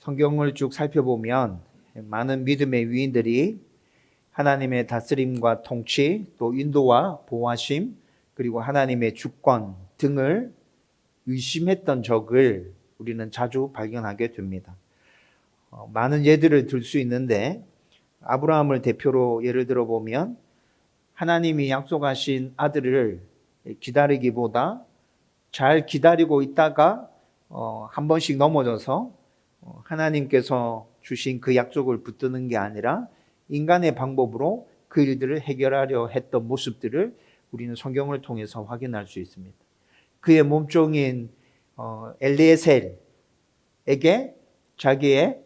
성경을 쭉 살펴보면 많은 믿음의 위인들이 하나님의 다스림과 통치, 또 인도와 보호하심, 그리고 하나님의 주권 등을 의심했던 적을 우리는 자주 발견하게 됩니다. 많은 예들을 들 수 있는데 아브라함을 대표로 예를 들어보면 하나님이 약속하신 아들을 기다리기보다 잘 기다리고 있다가 한 번씩 넘어져서 하나님께서 주신 그 약속을 붙드는 게 아니라 인간의 방법으로 그 일들을 해결하려 했던 모습들을 우리는 성경을 통해서 확인할 수 있습니다. 그의 몸종인 엘리에셀에게 자기의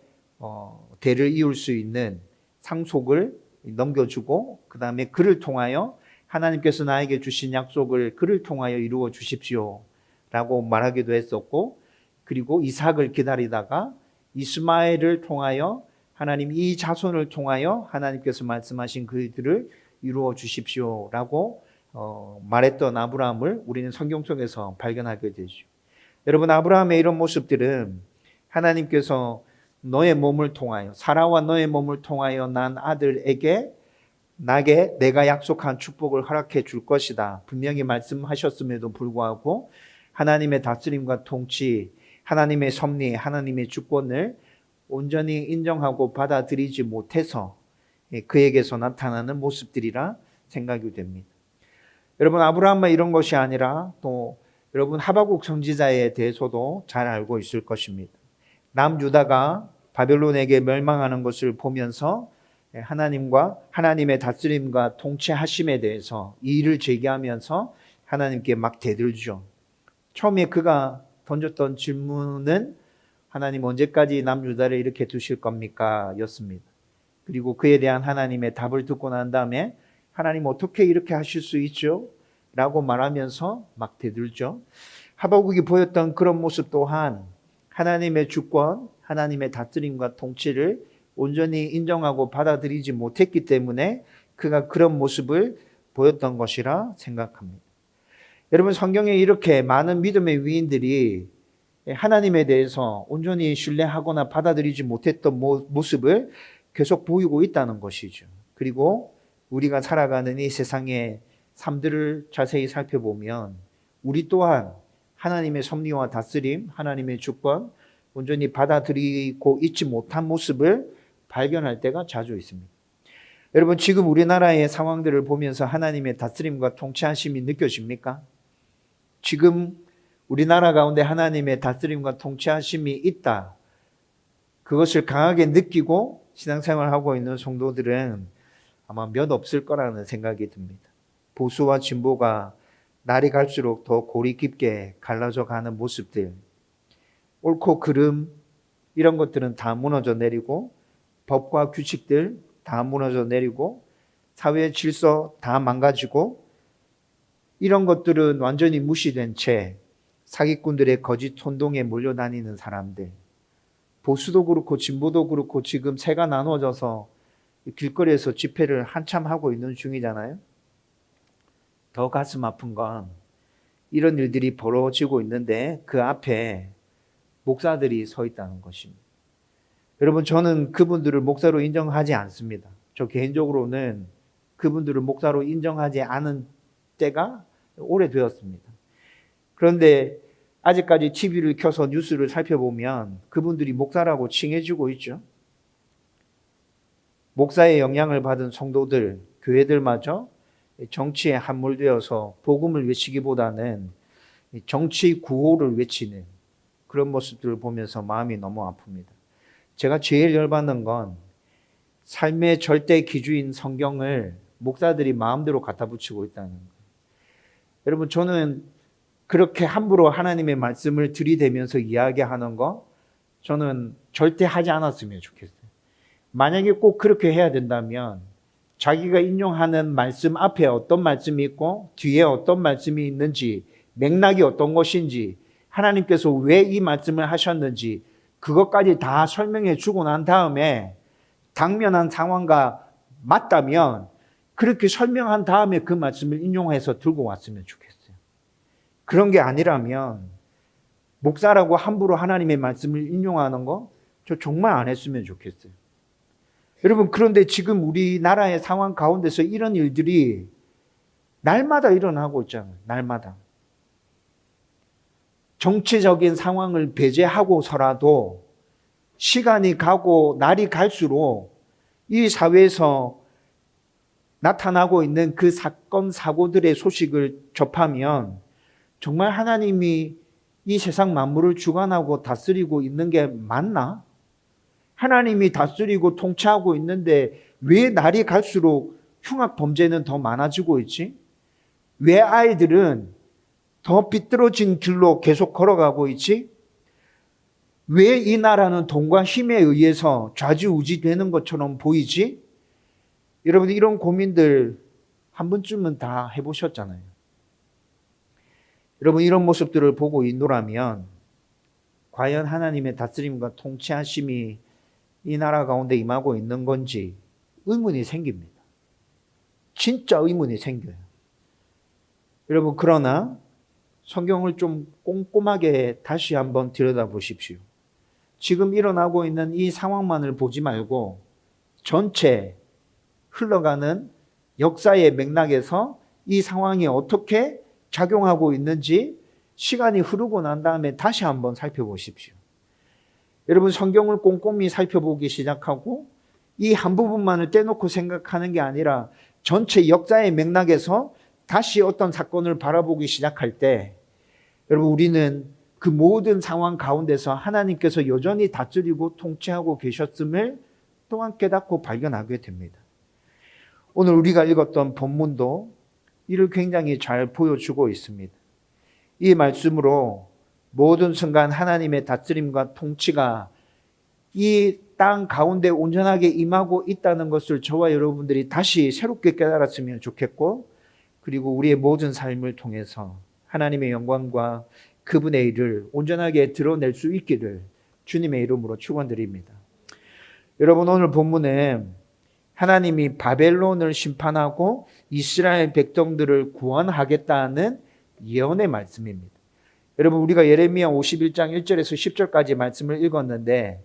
대를 이을 수 있는 상속을 넘겨주고 그 다음에 그를 통하여 하나님께서 나에게 주신 약속을 그를 통하여 이루어 주십시오 라고 말하기도 했었고, 그리고 이삭을 기다리다가 이스마엘을 통하여 하나님 이 자손을 통하여 하나님께서 말씀하신 그 일들을 이루어 주십시오 라고 말했던 아브라함을 우리는 성경 속에서 발견하게 되죠. 여러분, 아브라함의 이런 모습들은 하나님께서 너의 몸을 통하여, 사라와 너의 몸을 통하여 난 아들에게 내가 약속한 축복을 허락해 줄 것이다 분명히 말씀하셨음에도 불구하고 하나님의 다스림과 통치, 하나님의 섭리, 하나님의 주권을 온전히 인정하고 받아들이지 못해서 그에게서 나타나는 모습들이라 생각이 됩니다. 여러분, 아브라함만 이런 것이 아니라 또 여러분 하박국 선지자에 대해서도 잘 알고 있을 것입니다. 남유다가 바벨론에게 멸망하는 것을 보면서 하나님의 다스림과 통치하심에 대해서 이의를 제기하면서 하나님께 막 대들죠. 처음에 그가 던졌던 질문은 하나님 언제까지 남유다를 이렇게 두실 겁니까? 였습니다. 그리고 그에 대한 하나님의 답을 듣고 난 다음에 하나님 어떻게 이렇게 하실 수 있죠? 라고 말하면서 막 대들죠. 하박국이 보였던 그런 모습 또한 하나님의 주권, 하나님의 다스림과 통치를 온전히 인정하고 받아들이지 못했기 때문에 그가 그런 모습을 보였던 것이라 생각합니다. 여러분, 성경에 이렇게 많은 믿음의 위인들이 하나님에 대해서 온전히 신뢰하거나 받아들이지 못했던 모습을 계속 보이고 있다는 것이죠. 그리고 우리가 살아가는 이 세상의 삶들을 자세히 살펴보면 우리 또한 하나님의 섭리와 다스림, 하나님의 주권 온전히 받아들이고 있지 못한 모습을 발견할 때가 자주 있습니다. 여러분, 지금 우리나라의 상황들을 보면서 하나님의 다스림과 통치하심이 느껴집니까? 지금 우리나라 가운데 하나님의 다스림과 통치하심이 있다, 그것을 강하게 느끼고 신앙생활하고 있는 성도들은 아마 몇 없을 거라는 생각이 듭니다. 보수와 진보가 날이 갈수록 더 골이 깊게 갈라져 가는 모습들, 옳고 그름 이런 것들은 다 무너져 내리고 법과 규칙들 다 무너져 내리고 사회의 질서 다 망가지고 이런 것들은 완전히 무시된 채 사기꾼들의 거짓 혼동에 몰려다니는 사람들, 보수도 그렇고 진보도 그렇고 지금 세가 나눠져서 길거리에서 집회를 한참 하고 있는 중이잖아요. 더 가슴 아픈 건 이런 일들이 벌어지고 있는데 그 앞에 목사들이 서 있다는 것입니다. 여러분, 저는 그분들을 목사로 인정하지 않습니다. 저 개인적으로는 그분들을 목사로 인정하지 않은 때가 오래되었습니다. 그런데 아직까지 TV를 켜서 뉴스를 살펴보면 그분들이 목사라고 칭해지고 있죠. 목사의 영향을 받은 성도들, 교회들마저 정치에 함몰되어서 복음을 외치기보다는 정치 구호를 외치는 그런 모습들을 보면서 마음이 너무 아픕니다. 제가 제일 열받는 건 삶의 절대 기준인 성경을 목사들이 마음대로 갖다 붙이고 있다는 거예요. 여러분, 저는 그렇게 함부로 하나님의 말씀을 들이대면서 이야기하는 거 저는 절대 하지 않았으면 좋겠어요. 만약에 꼭 그렇게 해야 된다면 자기가 인용하는 말씀 앞에 어떤 말씀이 있고 뒤에 어떤 말씀이 있는지, 맥락이 어떤 것인지, 하나님께서 왜 이 말씀을 하셨는지 그것까지 다 설명해 주고 난 다음에 당면한 상황과 맞다면 그렇게 설명한 다음에 그 말씀을 인용해서 들고 왔으면 좋겠어요. 그런 게 아니라면 목사라고 함부로 하나님의 말씀을 인용하는 거 저 정말 안 했으면 좋겠어요. 여러분, 그런데 지금 우리나라의 상황 가운데서 이런 일들이 날마다 일어나고 있잖아요. 날마다. 정치적인 상황을 배제하고서라도 시간이 가고 날이 갈수록 이 사회에서 나타나고 있는 그 사건, 사고들의 소식을 접하면 정말 하나님이 이 세상 만물을 주관하고 다스리고 있는 게 맞나? 하나님이 다스리고 통치하고 있는데 왜 날이 갈수록 흉악 범죄는 더 많아지고 있지? 왜 아이들은 더 삐뚤어진 길로 계속 걸어가고 있지? 왜 이 나라는 돈과 힘에 의해서 좌지우지 되는 것처럼 보이지? 여러분, 이런 고민들 한 번쯤은 다 해보셨잖아요. 여러분, 이런 모습들을 보고 있노라면 과연 하나님의 다스림과 통치하심이 이 나라 가운데 임하고 있는 건지 의문이 생깁니다. 진짜 의문이 생겨요. 여러분, 그러나 성경을 좀 꼼꼼하게 다시 한번 들여다보십시오. 지금 일어나고 있는 이 상황만을 보지 말고 전체 흘러가는 역사의 맥락에서 이 상황이 어떻게 작용하고 있는지 시간이 흐르고 난 다음에 다시 한번 살펴보십시오. 여러분, 성경을 꼼꼼히 살펴보기 시작하고 이 한 부분만을 떼놓고 생각하는 게 아니라 전체 역사의 맥락에서 다시 어떤 사건을 바라보기 시작할 때 여러분, 우리는 그 모든 상황 가운데서 하나님께서 여전히 다스리고 통치하고 계셨음을 또한 깨닫고 발견하게 됩니다. 오늘 우리가 읽었던 본문도 이를 굉장히 잘 보여주고 있습니다. 이 말씀으로 모든 순간 하나님의 다스림과 통치가 이 땅 가운데 온전하게 임하고 있다는 것을 저와 여러분들이 다시 새롭게 깨달았으면 좋겠고, 그리고 우리의 모든 삶을 통해서 하나님의 영광과 그분의 일을 온전하게 드러낼 수 있기를 주님의 이름으로 축원드립니다. 여러분, 오늘 본문에 하나님이 바벨론을 심판하고 이스라엘 백성들을 구원하겠다는 예언의 말씀입니다. 여러분, 우리가 예레미야 51장 1절에서 10절까지 말씀을 읽었는데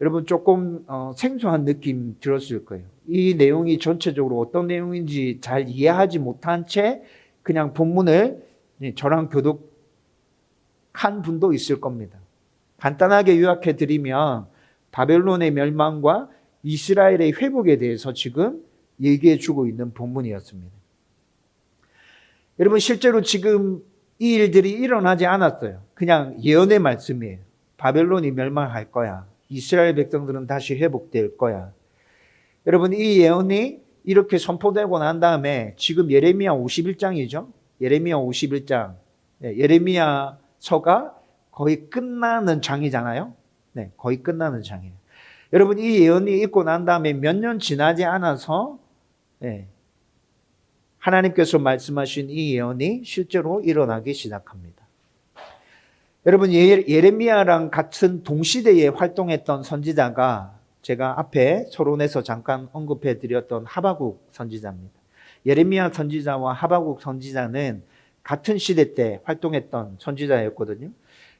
여러분, 조금 생소한 느낌 들었을 거예요. 이 내용이 전체적으로 어떤 내용인지 잘 이해하지 못한 채 그냥 본문을 저랑 교독한 분도 있을 겁니다. 간단하게 요약해 드리면 바벨론의 멸망과 이스라엘의 회복에 대해서 지금 얘기해 주고 있는 본문이었습니다. 여러분, 실제로 지금 이 일들이 일어나지 않았어요. 그냥 예언의 말씀이에요. 바벨론이 멸망할 거야. 이스라엘 백성들은 다시 회복될 거야. 여러분, 이 예언이 이렇게 선포되고 난 다음에 지금 예레미야 51장이죠. 예레미야 51장. 네, 예레미야서가 거의 끝나는 장이잖아요. 네, 거의 끝나는 장이에요. 여러분, 이 예언이 있고 난 다음에 몇 년 지나지 않아서 하나님께서 말씀하신 이 예언이 실제로 일어나기 시작합니다. 여러분, 예레미야랑 같은 동시대에 활동했던 선지자가 제가 앞에 서론에서 잠깐 언급해 드렸던 하박국 선지자입니다. 예레미야 선지자와 하박국 선지자는 같은 시대 때 활동했던 선지자였거든요.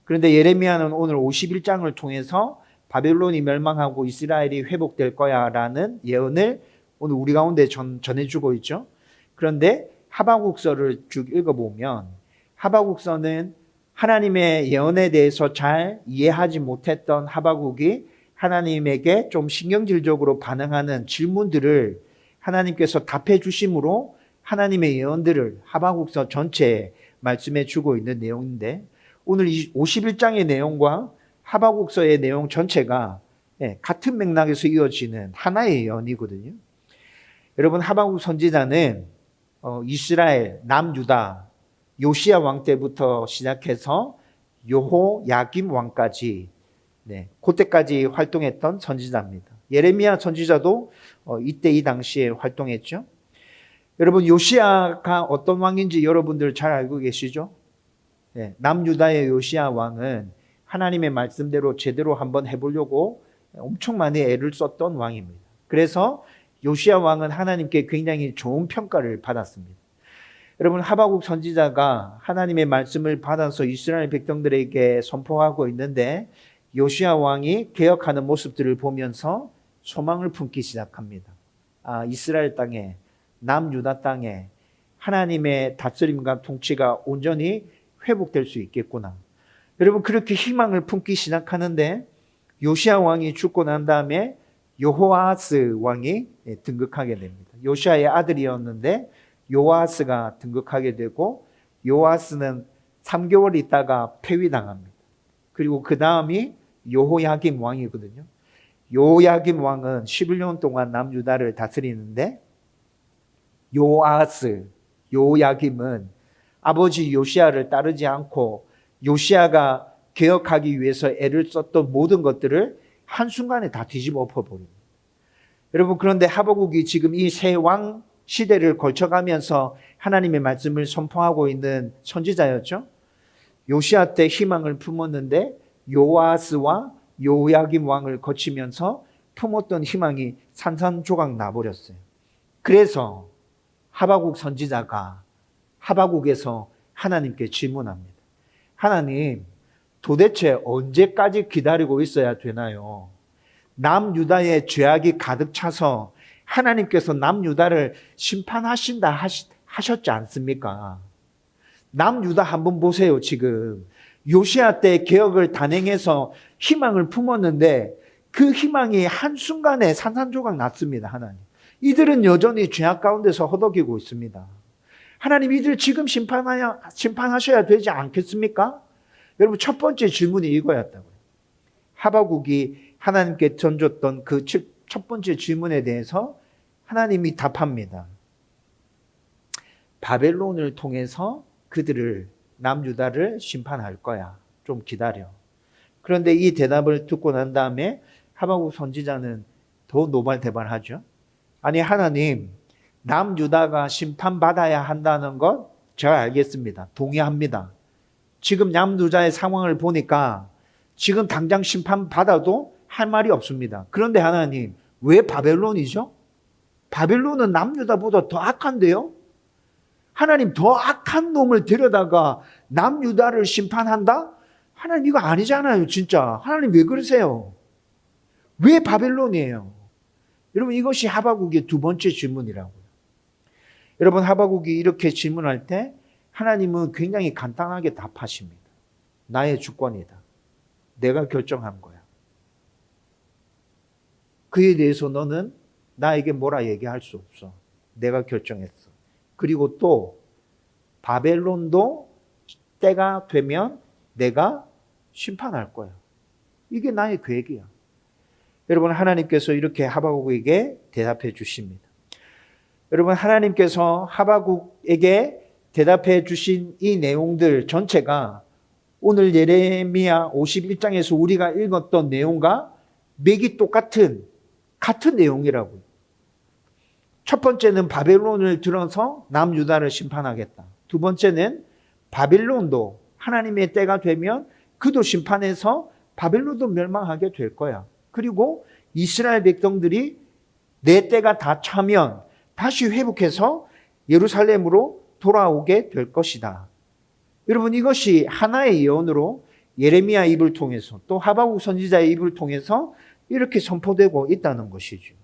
그런데 예레미야는 오늘 51장을 통해서 바벨론이 멸망하고 이스라엘이 회복될 거야 라는 예언을 오늘 우리 가운데 전해주고 있죠. 그런데 하박국서를 쭉 읽어보면 하박국서는 하나님의 예언에 대해서 잘 이해하지 못했던 하박국이 하나님에게 좀 신경질적으로 반응하는 질문들을 하나님께서 답해 주심으로 하나님의 예언들을 하박국서 전체에 말씀해 주고 있는 내용인데, 오늘 이 51장의 내용과 하박국서의 내용 전체가 같은 맥락에서 이어지는 하나의 예언이거든요. 여러분, 하박국 선지자는 이스라엘 남유다 요시야 왕 때부터 시작해서 여호야김 왕까지 그때까지 활동했던 선지자입니다. 예레미야 선지자도 이때 이 당시에 활동했죠. 여러분, 요시야가 어떤 왕인지 여러분들 잘 알고 계시죠? 남유다의 요시야 왕은 하나님의 말씀대로 제대로 한번 해보려고 엄청 많이 애를 썼던 왕입니다. 그래서 요시야 왕은 하나님께 굉장히 좋은 평가를 받았습니다. 여러분, 하박국 선지자가 하나님의 말씀을 받아서 이스라엘 백성들에게 선포하고 있는데 요시야 왕이 개혁하는 모습들을 보면서 소망을 품기 시작합니다. 아, 이스라엘 땅에, 남유다 땅에 하나님의 다스림과 통치가 온전히 회복될 수 있겠구나. 여러분, 그렇게 희망을 품기 시작하는데 요시야 왕이 죽고 난 다음에 여호아스 왕이 등극하게 됩니다. 요시야의 아들이었는데 요아스가 등극하게 되고, 요아스는 3개월 있다가 폐위당합니다. 그리고 그 다음이 여호야김 왕이거든요. 요야김 왕은 11년 동안 남유다를 다스리는데, 요아스, 요야김은 아버지 요시야를 따르지 않고 요시야가 개혁하기 위해서 애를 썼던 모든 것들을 한순간에 다 뒤집어 엎어버립니다. 여러분, 그런데 하박국이 지금 이 세 왕 시대를 거쳐가면서 하나님의 말씀을 선포하고 있는 선지자였죠. 요시야 때 희망을 품었는데 요아스와 요야김 왕을 거치면서 품었던 희망이 산산조각 나버렸어요. 그래서 하박국 선지자가 하박국에서 하나님께 질문합니다. 하나님, 도대체 언제까지 기다리고 있어야 되나요? 남유다의 죄악이 가득 차서 하나님께서 남유다를 심판하신다 하셨지 않습니까? 남유다 한번 보세요. 지금 요시야 때 개혁을 단행해서 희망을 품었는데 그 희망이 한순간에 산산조각 났습니다. 하나님, 이들은 여전히 죄악 가운데서 허덕이고 있습니다. 하나님, 이들 지금 심판하셔야 되지 않겠습니까? 여러분, 첫 번째 질문이 이거였다고요. 하박국이 하나님께 던졌던 그 첫 번째 질문에 대해서 하나님이 답합니다. 바벨론을 통해서 그들을, 남유다를 심판할 거야. 좀 기다려. 그런데 이 대답을 듣고 난 다음에 하박국 선지자는 더 노발대발하죠. 아니, 하나님, 남유다가 심판받아야 한다는 것 제가 알겠습니다. 동의합니다. 지금 남유다의 상황을 보니까 지금 당장 심판받아도 할 말이 없습니다. 그런데 하나님, 왜 바벨론이죠? 바벨론은 남유다보다 더 악한데요? 하나님, 더 악한 놈을 데려다가 남유다를 심판한다? 하나님, 이거 아니잖아요, 진짜. 하나님, 왜 그러세요? 왜 바벨론이에요? 여러분, 이것이 하박국의 두 번째 질문이라고요. 여러분, 하박국이 이렇게 질문할 때 하나님은 굉장히 간단하게 답하십니다. 나의 주권이다. 내가 결정한 거야. 그에 대해서 너는 나에게 뭐라 얘기할 수 없어. 내가 결정했어. 그리고 또 바벨론도 때가 되면 내가 심판할 거야. 이게 나의 계획이야. 여러분, 하나님께서 이렇게 하박국에게 대답해 주십니다. 여러분, 하나님께서 하박국에게 대답해 주신 이 내용들 전체가 오늘 예레미야 51장에서 우리가 읽었던 내용과 맥이 똑같은 내용이라고요. 첫 번째는 바벨론을 들어서 남유다를 심판하겠다. 두 번째는 바벨론도 하나님의 때가 되면 그도 심판해서 바벨론도 멸망하게 될 거야. 그리고 이스라엘 백성들이 내 때가 다 차면 다시 회복해서 예루살렘으로 돌아오게 될 것이다. 여러분, 이것이 하나의 예언으로 예레미야 입을 통해서 또 하박국 선지자의 입을 통해서 이렇게 선포되고 있다는 것이죠.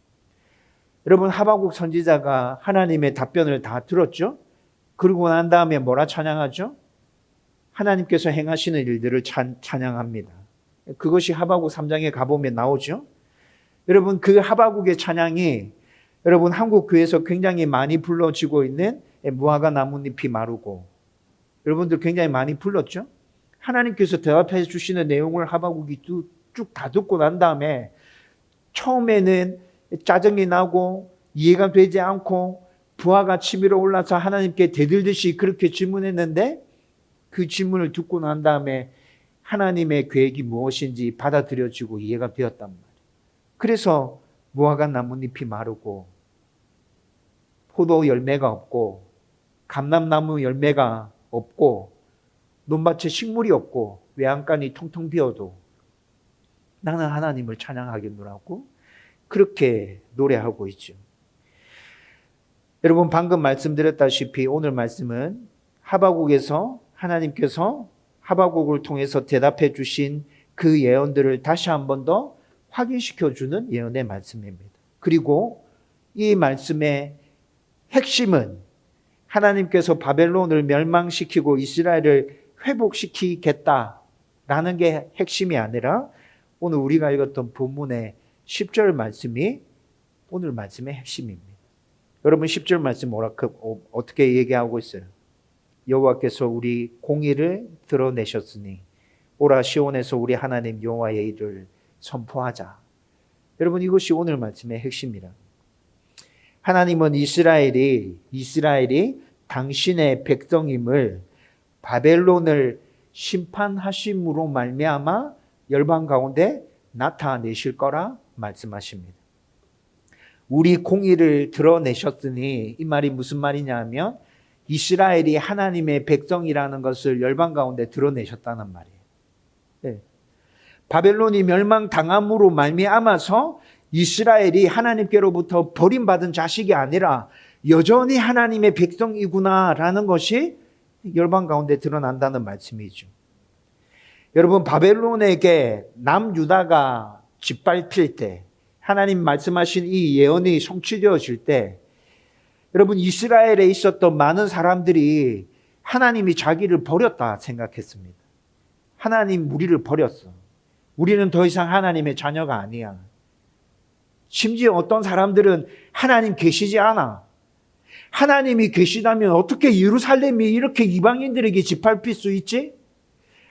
여러분, 하박국 선지자가 하나님의 답변을 다 들었죠? 그러고 난 다음에 뭐라 찬양하죠? 하나님께서 행하시는 일들을 찬양합니다. 그것이 하박국 3장에 가보면 나오죠? 여러분, 그 하박국의 찬양이 여러분 한국 교회에서 굉장히 많이 불러지고 있는 무화과 나뭇잎이 마르고, 여러분들 굉장히 많이 불렀죠? 하나님께서 대답해 주시는 내용을 하박국이 쭉 다 듣고 난 다음에 처음에는 짜증이 나고 이해가 되지 않고 부하가 치밀어 올라서 하나님께 대들듯이 그렇게 질문했는데, 그 질문을 듣고 난 다음에 하나님의 계획이 무엇인지 받아들여지고 이해가 되었단 말이에요. 그래서 무화과 나뭇잎이 마르고 포도 열매가 없고 감람나무 열매가 없고 논밭에 식물이 없고 외양간이 텅텅 비어도 나는 하나님을 찬양하겠노라고 그렇게 노래하고 있죠. 여러분, 방금 말씀드렸다시피 오늘 말씀은 하박국에서 하나님께서 하박국을 통해서 대답해 주신 그 예언들을 다시 한 번 더 확인시켜주는 예언의 말씀입니다. 그리고 이 말씀의 핵심은 하나님께서 바벨론을 멸망시키고 이스라엘을 회복시키겠다라는 게 핵심이 아니라 오늘 우리가 읽었던 본문의 10절 말씀이 오늘 말씀의 핵심입니다. 여러분 10절 말씀 어떻게 얘기하고 있어요? 여호와께서 우리 공의를 드러내셨으니 오라 시온에서 우리 하나님 여호와의 일을 선포하자. 여러분 이것이 오늘 말씀의 핵심이라. 하나님은 이스라엘이 당신의 백성임을 바벨론을 심판하심으로 말미암아 열방 가운데 나타내실 거라 말씀하십니다. 우리 공의를 드러내셨으니 이 말이 무슨 말이냐 하면 이스라엘이 하나님의 백성이라는 것을 열방 가운데 드러내셨다는 말이에요. 네. 바벨론이 멸망당함으로 말미암아서 이스라엘이 하나님께로부터 버림받은 자식이 아니라 여전히 하나님의 백성이구나라는 것이 열방 가운데 드러난다는 말씀이죠. 여러분 바벨론에게 남유다가 짓밟힐 때 하나님 말씀하신 이 예언이 성취되어질 때 여러분 이스라엘에 있었던 많은 사람들이 하나님이 자기를 버렸다 생각했습니다. 하나님 우리를 버렸어. 우리는 더 이상 하나님의 자녀가 아니야. 심지어 어떤 사람들은 하나님 계시지 않아. 하나님이 계시다면 어떻게 예루살렘이 이렇게 이방인들에게 짓밟힐 수 있지?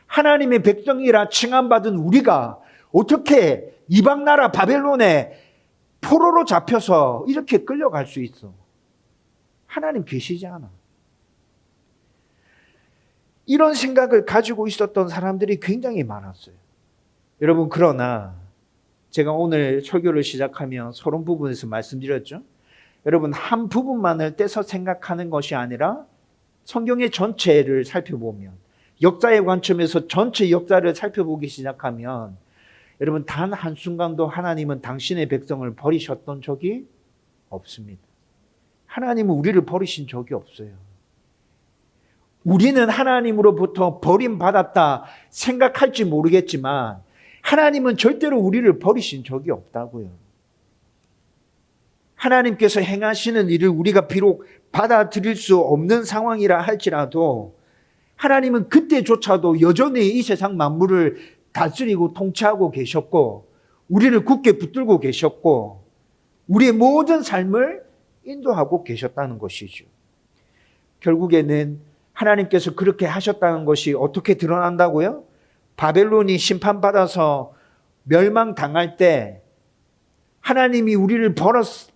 하나님의 백성이라 칭함받은 우리가 어떻게 이방 나라 바벨론에 포로로 잡혀서 이렇게 끌려갈 수 있어? 하나님 계시지 않아. 이런 생각을 가지고 있었던 사람들이 굉장히 많았어요. 여러분 그러나 제가 오늘 설교를 시작하면 서론 부분에서 말씀드렸죠. 여러분 한 부분만을 떼서 생각하는 것이 아니라 성경의 전체를 살펴보면 역사의 관점에서 전체 역사를 살펴보기 시작하면 여러분 단 한순간도 하나님은 당신의 백성을 버리셨던 적이 없습니다. 하나님은 우리를 버리신 적이 없어요. 우리는 하나님으로부터 버림받았다 생각할지 모르겠지만 하나님은 절대로 우리를 버리신 적이 없다고요. 하나님께서 행하시는 일을 우리가 비록 받아들일 수 없는 상황이라 할지라도 하나님은 그때조차도 여전히 이 세상 만물을 다스리고 통치하고 계셨고 우리를 굳게 붙들고 계셨고 우리의 모든 삶을 인도하고 계셨다는 것이죠. 결국에는 하나님께서 그렇게 하셨다는 것이 어떻게 드러난다고요? 바벨론이 심판받아서 멸망당할 때 하나님이 우리를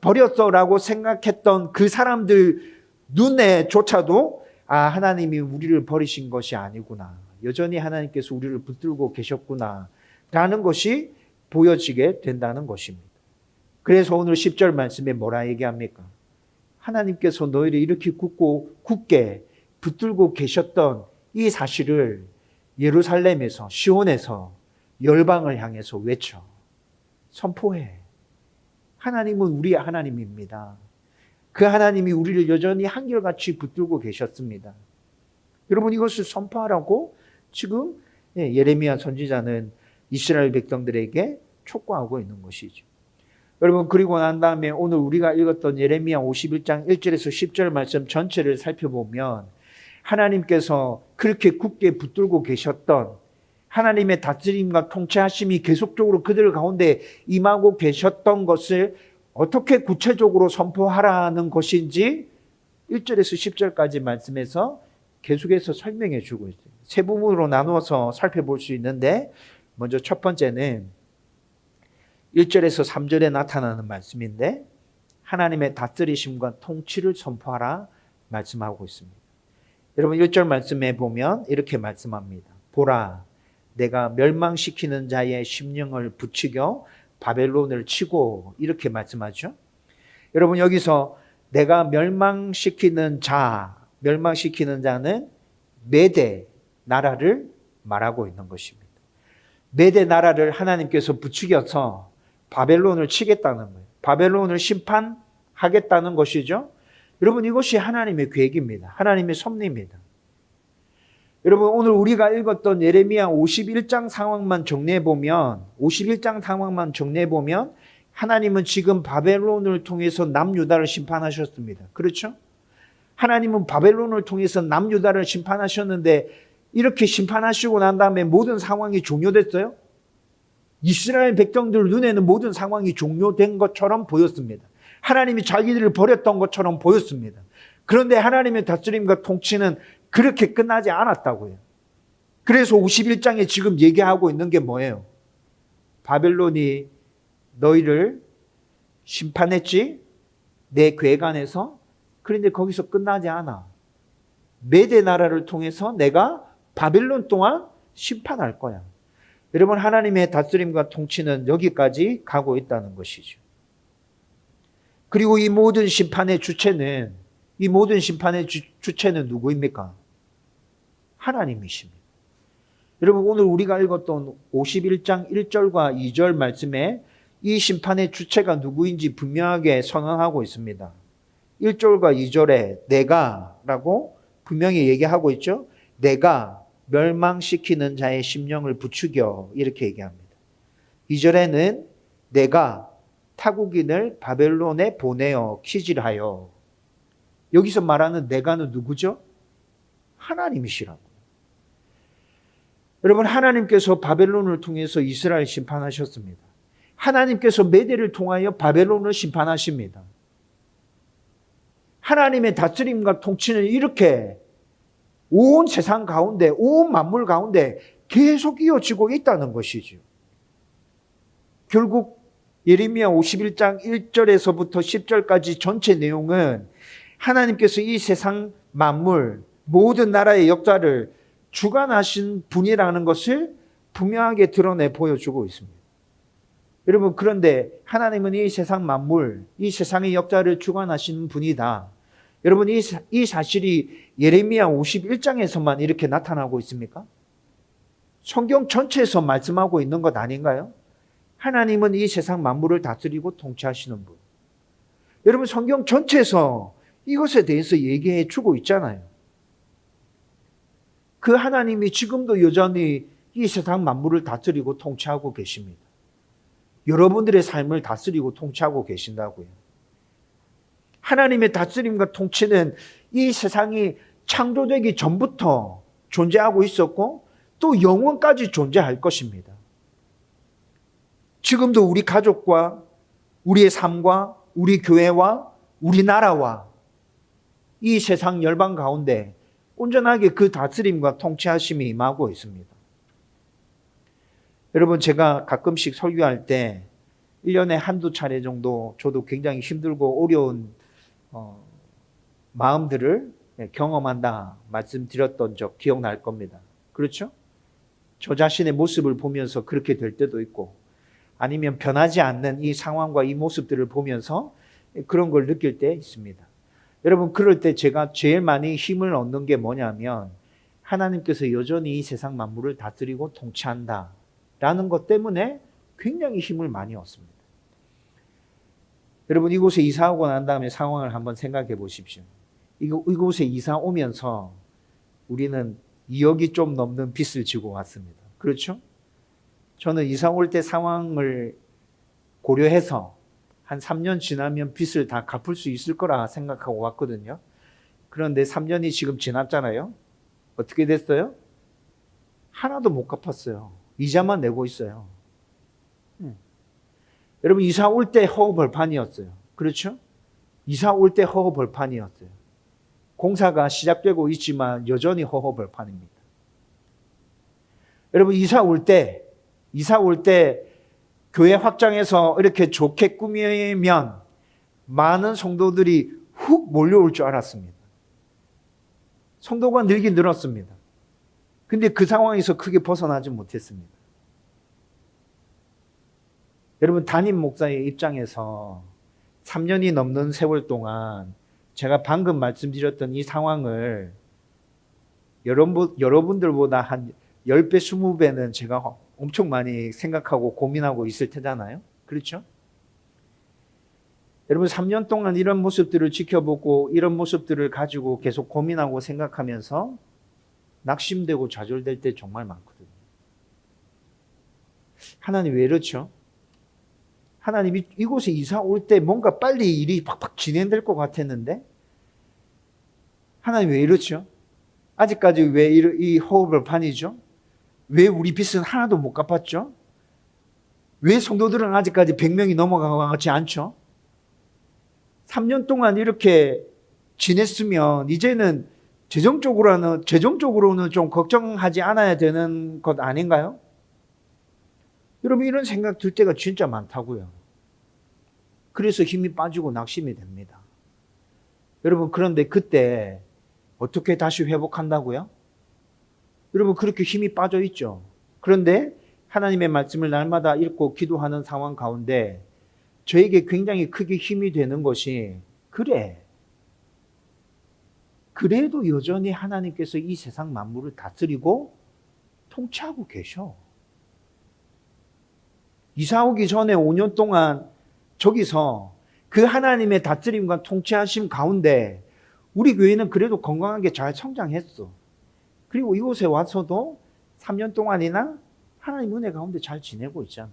버렸어라고 생각했던 그 사람들 눈에조차도 하나님이 우리를 버리신 것이 아니구나. 여전히 하나님께서 우리를 붙들고 계셨구나 라는 것이 보여지게 된다는 것입니다. 그래서 오늘 10절 말씀에 뭐라 얘기합니까? 하나님께서 너희를 이렇게 굳게 붙들고 계셨던 이 사실을 예루살렘에서 시온에서 열방을 향해서 외쳐 선포해. 하나님은 우리의 하나님입니다. 그 하나님이 우리를 여전히 한결같이 붙들고 계셨습니다. 여러분 이것을 선포하라고 지금 예레미야 선지자는 이스라엘 백성들에게 촉구하고 있는 것이죠. 여러분 그리고 난 다음에 오늘 우리가 읽었던 예레미야 51장 1절에서 10절 말씀 전체를 살펴보면 하나님께서 그렇게 굳게 붙들고 계셨던 하나님의 다스림과 통치하심이 계속적으로 그들 가운데 임하고 계셨던 것을 어떻게 구체적으로 선포하라는 것인지 1절에서 10절까지 말씀에서 계속해서 설명해 주고 있어요. 세 부분으로 나누어서 살펴볼 수 있는데 먼저 첫 번째는 1절에서 3절에 나타나는 말씀인데 하나님의 다스리심과 통치를 선포하라 말씀하고 있습니다. 여러분 1절 말씀에 보면 이렇게 말씀합니다. 보라 내가 멸망시키는 자의 심령을 부추겨 바벨론을 치고 이렇게 말씀하죠. 여러분 여기서 내가 멸망시키는 자는 메대 나라를 말하고 있는 것입니다. 메대 나라를 하나님께서 부추겨서 바벨론을 치겠다는 거예요. 바벨론을 심판하겠다는 것이죠. 여러분 이것이 하나님의 계획입니다. 하나님의 섭리입니다. 여러분, 오늘 우리가 읽었던 예레미야 51장 상황만 정리해보면, 하나님은 지금 바벨론을 통해서 남유다를 심판하셨습니다. 그렇죠? 하나님은 바벨론을 통해서 남유다를 심판하셨는데, 이렇게 심판하시고 난 다음에 모든 상황이 종료됐어요? 이스라엘 백성들 눈에는 모든 상황이 종료된 것처럼 보였습니다. 하나님이 자기들을 버렸던 것처럼 보였습니다. 그런데 하나님의 다스림과 통치는 그렇게 끝나지 않았다고요. 그래서 51장에 지금 얘기하고 있는 게 뭐예요? 바벨론이 너희를 심판했지? 내 괴간에서? 그런데 거기서 끝나지 않아. 메대 나라를 통해서 내가 바벨론 또한 심판할 거야. 여러분, 하나님의 다스림과 통치는 여기까지 가고 있다는 것이죠. 그리고 이 모든 심판의 주체는 누구입니까? 하나님이십니다. 여러분, 오늘 우리가 읽었던 51장 1절과 2절 말씀에 이 심판의 주체가 누구인지 분명하게 선언하고 있습니다. 1절과 2절에 내가 라고 분명히 얘기하고 있죠. 내가 멸망시키는 자의 심령을 부추겨, 이렇게 얘기합니다. 2절에는 내가 타국인을 바벨론에 보내어 키질하여. 여기서 말하는 내가는 누구죠? 하나님이시라고. 여러분, 하나님께서 바벨론을 통해서 이스라엘 심판하셨습니다. 하나님께서 메대를 통하여 바벨론을 심판하십니다. 하나님의 다스림과 통치는 이렇게 온 세상 가운데, 온 만물 가운데 계속 이어지고 있다는 것이죠. 결국 예레미야 51장 1절에서부터 10절까지 전체 내용은 하나님께서 이 세상 만물, 모든 나라의 역사를 주관하신 분이라는 것을 분명하게 드러내 보여주고 있습니다. 여러분, 그런데 하나님은 이 세상 만물, 이 세상의 역사를 주관하시는 분이다. 여러분, 이 사실이 예레미야 51장에서만 이렇게 나타나고 있습니까? 성경 전체에서 말씀하고 있는 것 아닌가요? 하나님은 이 세상 만물을 다스리고 통치하시는 분. 여러분, 성경 전체에서 이것에 대해서 얘기해 주고 있잖아요. 그 하나님이 지금도 여전히 이 세상 만물을 다스리고 통치하고 계십니다. 여러분들의 삶을 다스리고 통치하고 계신다고요. 하나님의 다스림과 통치는 이 세상이 창조되기 전부터 존재하고 있었고 또 영원까지 존재할 것입니다. 지금도 우리 가족과 우리의 삶과 우리 교회와 우리나라와 이 세상 열방 가운데 온전하게 그 다스림과 통치하심이 임하고 있습니다. 여러분, 제가 가끔씩 설교할 때 1년에 한두 차례 정도 저도 굉장히 힘들고 어려운 마음들을 경험한다 말씀드렸던 적 기억날 겁니다. 그렇죠? 저 자신의 모습을 보면서 그렇게 될 때도 있고 아니면 변하지 않는 이 상황과 이 모습들을 보면서 그런 걸 느낄 때 있습니다. 여러분, 그럴 때 제가 제일 많이 힘을 얻는 게 뭐냐면 하나님께서 여전히 이 세상 만물을 다스리고 통치한다 라는 것 때문에 굉장히 힘을 많이 얻습니다. 여러분, 이곳에 이사 오고 난 다음에 상황을 한번 생각해 보십시오. 이곳에 이사 오면서 우리는 2억이 좀 넘는 빚을 지고 왔습니다. 그렇죠? 저는 이사 올 때 상황을 고려해서 한 3년 지나면 빚을 다 갚을 수 있을 거라 생각하고 왔거든요. 그런데 3년이 지금 지났잖아요. 어떻게 됐어요? 하나도 못 갚았어요. 이자만 내고 있어요. 여러분, 이사 올 때 허허벌판이었어요. 그렇죠? 이사 올 때 허허벌판이었어요. 공사가 시작되고 있지만 여전히 허허벌판입니다. 여러분, 이사 올 때 교회 확장해서 이렇게 좋게 꾸미면 많은 성도들이 훅 몰려올 줄 알았습니다. 성도가 늘긴 늘었습니다. 근데 그 상황에서 크게 벗어나지 못했습니다. 여러분, 담임 목사의 입장에서 3년이 넘는 세월 동안 제가 방금 말씀드렸던 이 상황을 여러분들보다 한 10배, 20배는 제가 엄청 많이 생각하고 고민하고 있을 테잖아요. 그렇죠? 여러분, 3년 동안 이런 모습들을 지켜보고 이런 모습들을 가지고 계속 고민하고 생각하면서 낙심되고 좌절될 때 정말 많거든요. 하나님 왜 이렇죠? 하나님이 이곳에 이사 올 때 뭔가 빨리 일이 팍팍 진행될 것 같았는데 하나님 왜 이렇죠? 아직까지 왜 이 호흡을 판이죠? 왜 우리 빚은 하나도 못 갚았죠? 왜 성도들은 아직까지 100명이 넘어가지 않죠? 3년 동안 이렇게 지냈으면 이제는 재정적으로는 좀 걱정하지 않아야 되는 것 아닌가요? 여러분 이런 생각 들 때가 진짜 많다고요. 그래서 힘이 빠지고 낙심이 됩니다. 여러분 그런데 그때 어떻게 다시 회복한다고요? 여러분 그렇게 힘이 빠져 있죠. 그런데 하나님의 말씀을 날마다 읽고 기도하는 상황 가운데 저에게 굉장히 크게 힘이 되는 것이 그래도 여전히 하나님께서 이 세상 만물을 다스리고 통치하고 계셔. 이사 오기 전에 5년 동안 저기서 그 하나님의 다스림과 통치하심 가운데 우리 교회는 그래도 건강하게 잘 성장했어. 그리고 이곳에 와서도 3년 동안이나 하나님 은혜 가운데 잘 지내고 있잖아.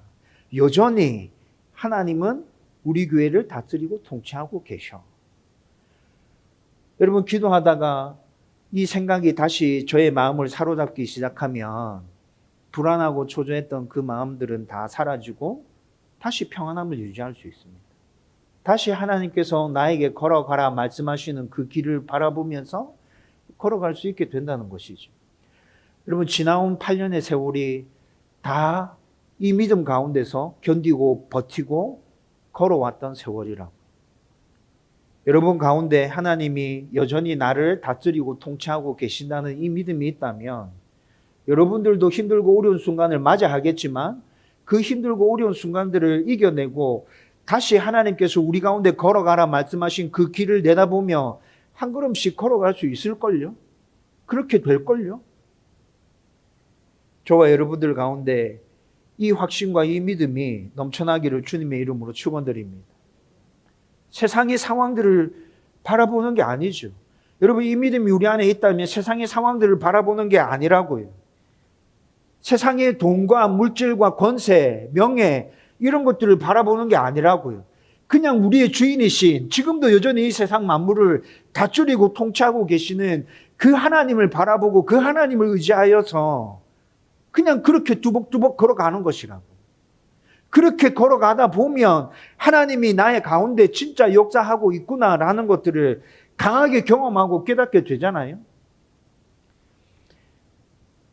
여전히 하나님은 우리 교회를 다스리고 통치하고 계셔. 여러분 기도하다가 이 생각이 다시 저의 마음을 사로잡기 시작하면 불안하고 초조했던 그 마음들은 다 사라지고 다시 평안함을 유지할 수 있습니다. 다시 하나님께서 나에게 걸어가라 말씀하시는 그 길을 바라보면서 걸어갈 수 있게 된다는 것이죠. 여러분 지나온 8년의 세월이 다 이 믿음 가운데서 견디고 버티고 걸어왔던 세월이라고. 여러분 가운데 하나님이 여전히 나를 다스리고 통치하고 계신다는 이 믿음이 있다면 여러분들도 힘들고 어려운 순간을 맞이하겠지만 그 힘들고 어려운 순간들을 이겨내고 다시 하나님께서 우리 가운데 걸어가라 말씀하신 그 길을 내다보며 한 걸음씩 걸어갈 수 있을걸요? 그렇게 될걸요? 저와 여러분들 가운데 이 확신과 이 믿음이 넘쳐나기를 주님의 이름으로 축원드립니다. 세상의 상황들을 바라보는 게 아니죠. 여러분 이 믿음이 우리 안에 있다면 세상의 상황들을 바라보는 게 아니라고요. 세상의 돈과 물질과 권세, 명예 이런 것들을 바라보는 게 아니라고요. 그냥 우리의 주인이신 지금도 여전히 이 세상 만물을 다스리고 통치하고 계시는 그 하나님을 바라보고 그 하나님을 의지하여서 그냥 그렇게 두벅두벅 걸어가는 것이라고. 그렇게 걸어가다 보면 하나님이 나의 가운데 진짜 역사하고 있구나라는 것들을 강하게 경험하고 깨닫게 되잖아요.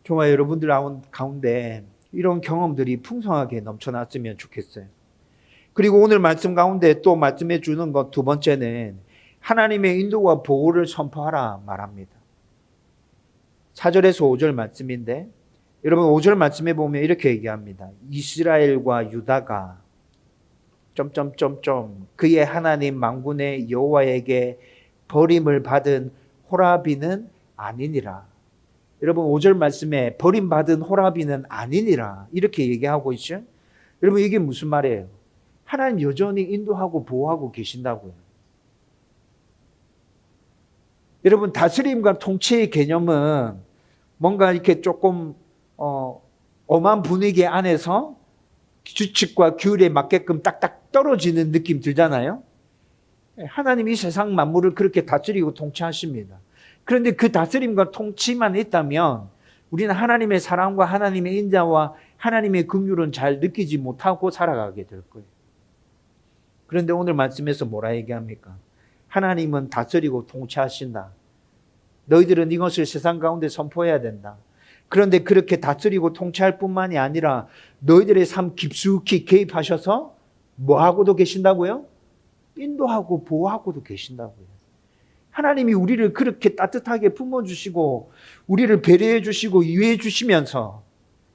저와 여러분들 가운데 이런 경험들이 풍성하게 넘쳐났으면 좋겠어요. 그리고 오늘 말씀 가운데 또 말씀해 주는 것 두 번째는 하나님의 인도와 보호를 선포하라 말합니다. 4절에서 5절 말씀인데 여러분 5절 말씀에 보면 이렇게 얘기합니다. 이스라엘과 유다가 그의 하나님 만군의 여호와에게 버림을 받은 호라비는 아니니라. 여러분 5절 말씀에 버림받은 호라비는 아니니라 이렇게 얘기하고 있죠. 여러분 이게 무슨 말이에요? 하나님 여전히 인도하고 보호하고 계신다고요. 여러분 다스림과 통치의 개념은 뭔가 이렇게 조금 엄한 분위기 안에서 규칙과 규율에 맞게끔 딱딱 떨어지는 느낌 들잖아요. 하나님이 이 세상 만물을 그렇게 다스리고 통치하십니다. 그런데 그 다스림과 통치만 있다면 우리는 하나님의 사랑과 하나님의 인자와 하나님의 긍휼은 잘 느끼지 못하고 살아가게 될 거예요. 그런데 오늘 말씀에서 뭐라 얘기합니까? 하나님은 다스리고 통치하신다. 너희들은 이것을 세상 가운데 선포해야 된다. 그런데 그렇게 다스리고 통치할 뿐만이 아니라 너희들의 삶 깊숙이 개입하셔서 뭐하고도 계신다고요? 인도하고 보호하고도 계신다고요. 하나님이 우리를 그렇게 따뜻하게 품어주시고 우리를 배려해 주시고 이해해 주시면서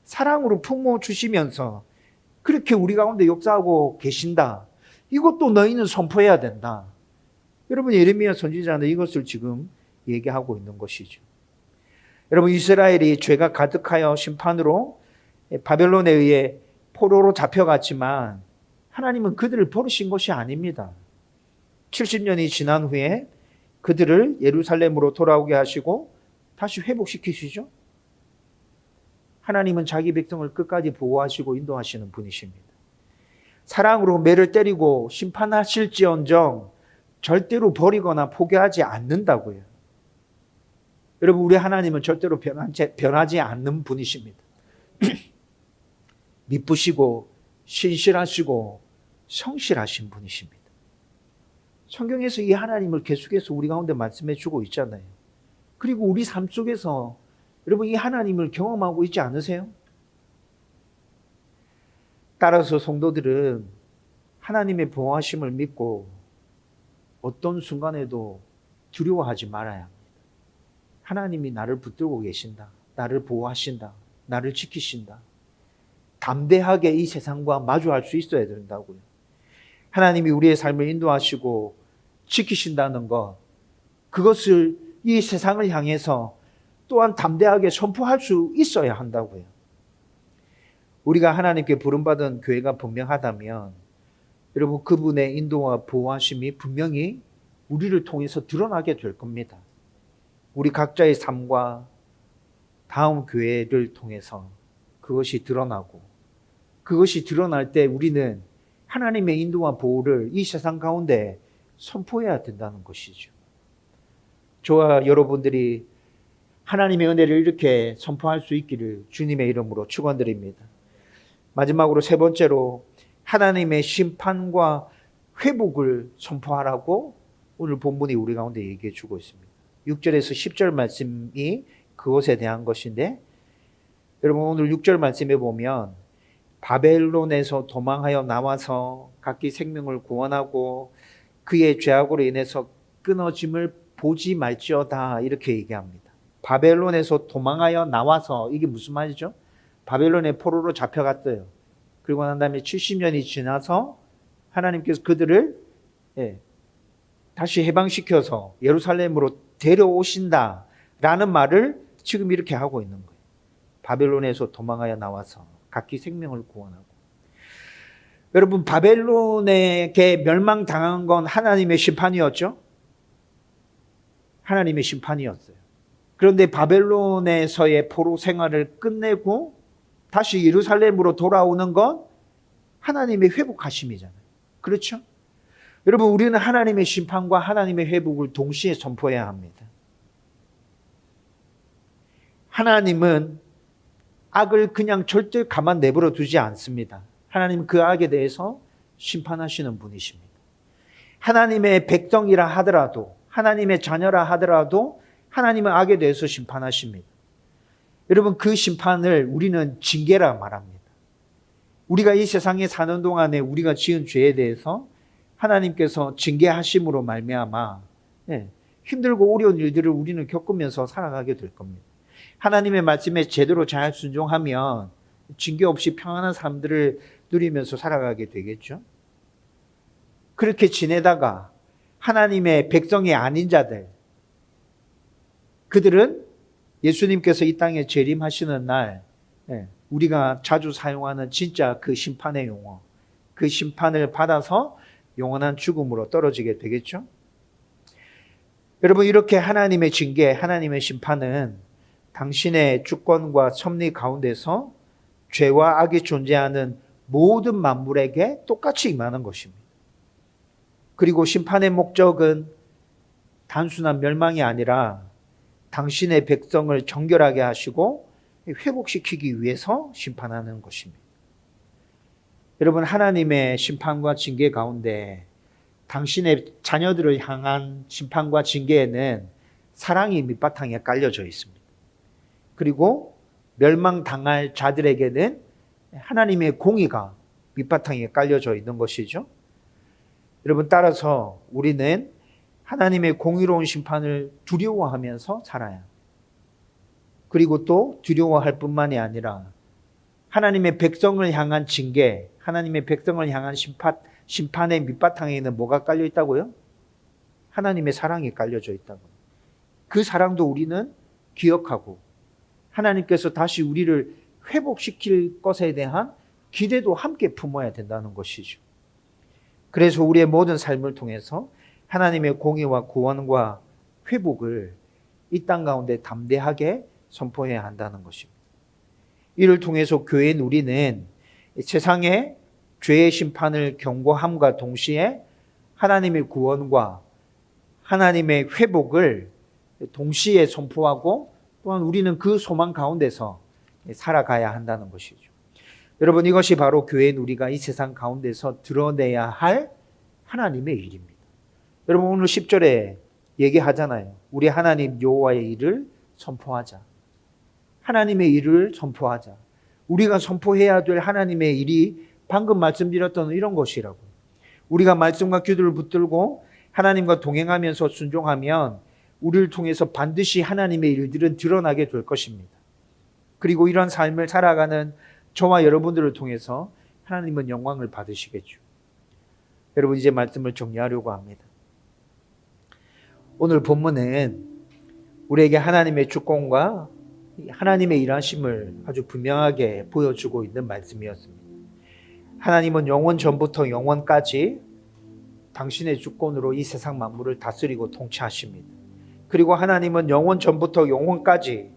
사랑으로 품어주시면서 그렇게 우리 가운데 역사하고 계신다. 이것도 너희는 선포해야 된다. 여러분 예레미야 선지자는 이것을 지금 얘기하고 있는 것이죠. 여러분 이스라엘이 죄가 가득하여 심판으로 바벨론에 의해 포로로 잡혀갔지만 하나님은 그들을 버리신 것이 아닙니다. 70년이 지난 후에 그들을 예루살렘으로 돌아오게 하시고 다시 회복시키시죠. 하나님은 자기 백성을 끝까지 보호하시고 인도하시는 분이십니다. 사랑으로 매를 때리고 심판하실지언정 절대로 버리거나 포기하지 않는다고요. 여러분, 우리 하나님은 절대로 변하지 않는 분이십니다. 미쁘시고 신실하시고 성실하신 분이십니다. 성경에서 이 하나님을 계속해서 우리 가운데 말씀해 주고 있잖아요. 그리고 우리 삶 속에서 여러분 이 하나님을 경험하고 있지 않으세요? 따라서 성도들은 하나님의 보호하심을 믿고 어떤 순간에도 두려워하지 말아야 합니다. 하나님이 나를 붙들고 계신다. 나를 보호하신다. 나를 지키신다. 담대하게 이 세상과 마주할 수 있어야 된다고요. 하나님이 우리의 삶을 인도하시고 지키신다는 것, 그것을 이 세상을 향해서 또한 담대하게 선포할 수 있어야 한다고요. 우리가 하나님께 부름받은 교회가 분명하다면 여러분 그분의 인도와 보호하심이 분명히 우리를 통해서 드러나게 될 겁니다. 우리 각자의 삶과 다음 교회를 통해서 그것이 드러나고, 그것이 드러날 때 우리는 하나님의 인도와 보호를 이 세상 가운데 선포해야 된다는 것이죠. 저와 여러분들이 하나님의 은혜를 이렇게 선포할 수 있기를 주님의 이름으로 축원드립니다. 마지막으로 세 번째로 하나님의 심판과 회복을 선포하라고 오늘 본문이 우리 가운데 얘기해 주고 있습니다. 6절에서 10절 말씀이 그것에 대한 것인데, 여러분 오늘 6절 말씀에 보면 바벨론에서 도망하여 나와서 각기 생명을 구원하고 그의 죄악으로 인해서 끊어짐을 보지 말지어다 이렇게 얘기합니다. 바벨론에서 도망하여 나와서, 이게 무슨 말이죠? 바벨론의 포로로 잡혀갔어요. 그리고 난 다음에 70년이 지나서 하나님께서 그들을 다시 해방시켜서 예루살렘으로 데려오신다라는 말을 지금 이렇게 하고 있는 거예요. 바벨론에서 도망하여 나와서 각기 생명을 구원하고. 여러분, 바벨론에게 멸망당한 건 하나님의 심판이었죠? 하나님의 심판이었어요. 그런데 바벨론에서의 포로 생활을 끝내고 다시 예루살렘으로 돌아오는 건 하나님의 회복하심이잖아요. 그렇죠? 여러분, 우리는 하나님의 심판과 하나님의 회복을 동시에 선포해야 합니다. 하나님은 악을 그냥 절대 가만 내버려 두지 않습니다. 하나님은 그 악에 대해서 심판하시는 분이십니다. 하나님의 백성이라 하더라도, 하나님의 자녀라 하더라도 하나님은 악에 대해서 심판하십니다. 여러분, 그 심판을 우리는 징계라 말합니다. 우리가 이 세상에 사는 동안에 우리가 지은 죄에 대해서 하나님께서 징계하심으로 말미암아 힘들고 어려운 일들을 우리는 겪으면서 살아가게 될 겁니다. 하나님의 말씀에 제대로 잘 순종하면 징계 없이 평안한 삶들을 누리면서 살아가게 되겠죠. 그렇게 지내다가 하나님의 백성이 아닌 자들, 그들은 예수님께서 이 땅에 재림하시는 날 우리가 자주 사용하는 진짜 그 심판의 용어, 그 심판을 받아서 영원한 죽음으로 떨어지게 되겠죠. 여러분, 이렇게 하나님의 징계, 하나님의 심판은 당신의 주권과 섭리 가운데서 죄와 악이 존재하는 모든 만물에게 똑같이 임하는 것입니다. 그리고 심판의 목적은 단순한 멸망이 아니라 당신의 백성을 정결하게 하시고 회복시키기 위해서 심판하는 것입니다. 여러분, 하나님의 심판과 징계 가운데 당신의 자녀들을 향한 심판과 징계에는 사랑이 밑바탕에 깔려져 있습니다. 그리고 멸망당할 자들에게는 하나님의 공의가 밑바탕에 깔려져 있는 것이죠. 여러분, 따라서 우리는 하나님의 공의로운 심판을 두려워하면서 살아야, 그리고 또 두려워할 뿐만이 아니라 하나님의 백성을 향한 징계, 하나님의 백성을 향한 심판의 밑바탕에는 뭐가 깔려 있다고요? 하나님의 사랑이 깔려져 있다고. 그 사랑도 우리는 기억하고 하나님께서 다시 우리를 회복시킬 것에 대한 기대도 함께 품어야 된다는 것이죠. 그래서 우리의 모든 삶을 통해서 하나님의 공의와 구원과 회복을 이 땅 가운데 담대하게 선포해야 한다는 것입니다. 이를 통해서 교회인 우리는 세상의 죄의 심판을 경고함과 동시에 하나님의 구원과 하나님의 회복을 동시에 선포하고 또한 우리는 그 소망 가운데서 살아가야 한다는 것이죠. 여러분, 이것이 바로 교회인 우리가 이 세상 가운데서 드러내야 할 하나님의 일입니다. 여러분, 오늘 10절에 얘기하잖아요. 우리 하나님 여호와의 일을 선포하자. 하나님의 일을 선포하자. 우리가 선포해야 될 하나님의 일이 방금 말씀드렸던 이런 것이라고. 우리가 말씀과 기도를 붙들고 하나님과 동행하면서 순종하면 우리를 통해서 반드시 하나님의 일들은 드러나게 될 것입니다. 그리고 이런 삶을 살아가는 저와 여러분들을 통해서 하나님은 영광을 받으시겠죠. 여러분, 이제 말씀을 정리하려고 합니다. 오늘 본문은 우리에게 하나님의 주권과 하나님의 일하심을 아주 분명하게 보여주고 있는 말씀이었습니다. 하나님은 영원 전부터 영원까지 당신의 주권으로 이 세상 만물을 다스리고 통치하십니다. 그리고 하나님은 영원 전부터 영원까지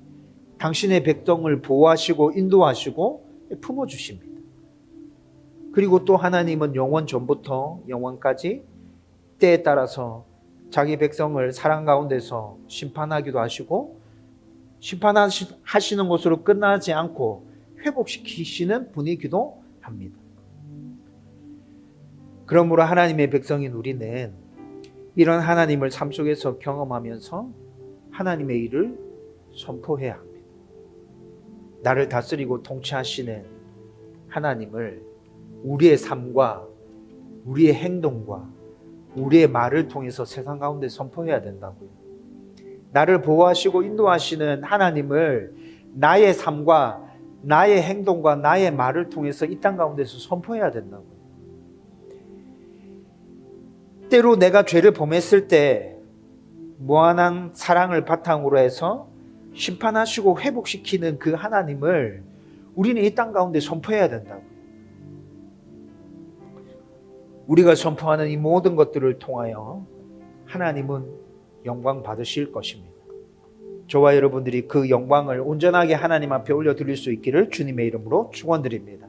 당신의 백성을 보호하시고 인도하시고 품어주십니다. 그리고 또 하나님은 영원 전부터 영원까지 때에 따라서 자기 백성을 사랑 가운데서 심판하기도 하시고 심판하시는 것으로 끝나지 않고 회복시키시는 분이기도 합니다. 그러므로 하나님의 백성인 우리는 이런 하나님을 삶 속에서 경험하면서 하나님의 일을 선포해야 합니다. 나를 다스리고 통치하시는 하나님을 우리의 삶과 우리의 행동과 우리의 말을 통해서 세상 가운데 선포해야 된다고요. 나를 보호하시고 인도하시는 하나님을 나의 삶과 나의 행동과 나의 말을 통해서 이 땅 가운데서 선포해야 된다고요. 때로 내가 죄를 범했을 때 무한한 사랑을 바탕으로 해서 심판하시고 회복시키는 그 하나님을 우리는 이 땅 가운데 선포해야 된다고요. 우리가 선포하는 이 모든 것들을 통하여 하나님은 영광 받으실 것입니다. 저와 여러분들이 그 영광을 온전하게 하나님 앞에 올려드릴 수 있기를 주님의 이름으로 축원드립니다.